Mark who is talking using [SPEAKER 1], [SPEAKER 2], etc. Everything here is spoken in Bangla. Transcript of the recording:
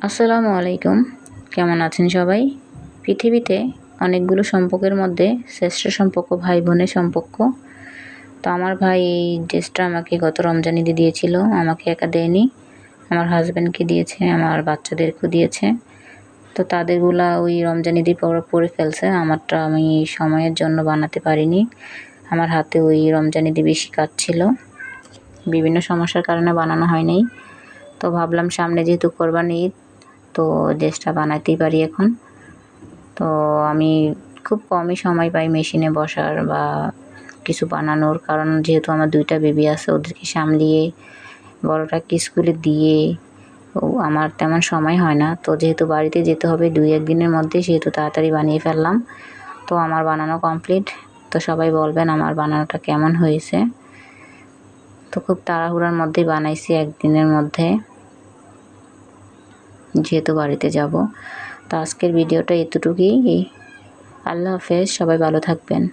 [SPEAKER 1] আসসালামু আলাইকুম। কেমন আছেন সবাই? পৃথিবীতে অনেকগুলো সম্পর্কের মধ্যে শ্রেষ্ঠ সম্পর্ক ভাই বোনের সম্পর্ক। তো আমার ভাই এই ড্রেসটা আমাকে গত রমজান ঈদে দিয়েছিল। আমাকে একা দেয়নি, আমার হাজব্যান্ডকে দিয়েছে, আমার বাচ্চাদেরকেও দিয়েছে। তো তাদেরগুলা ওই রমজান ঈদে পরে ফেলছে। আমারটা আমি সময়ের জন্য বানাতে পারিনি। আমার হাতে ওই রমজান ঈদে বেশি কাজ ছিল, বিভিন্ন সমস্যার কারণে বানানো হয় নাই। তো ভাবলাম সামনে যেহেতু কোরবানি ঈদ, তো ড্রেসটা বানাতেই পারি এখন। তো আমি খুব কমই সময় পাই মেশিনে বসার বা কিছু বানানোর, কারণ যেহেতু আমার 2টা বেবি আছে, ওদেরকে সামলিয়ে বড়টাকে স্কুলে দিয়ে আমার তেমন সময় হয় না। তো যেহেতু বাড়িতে যেতে হবে 2-1 দিনের মধ্যে, সেহেতু তাড়াতাড়ি বানিয়ে ফেললাম। তো আমার বানানো কমপ্লিট। তো সবাই বলবেন আমার বানানোটা কেমন হয়েছে। তো খুব তাড়াহুড়ার মধ্যেই বানাইছি, একদিনের মধ্যে, যেহেতু বাড়িতে যাব। তো আজকের ভিডিওটা এতটুকুই। আল্লাহ হাফেজ, সবাই ভালো থাকবেন।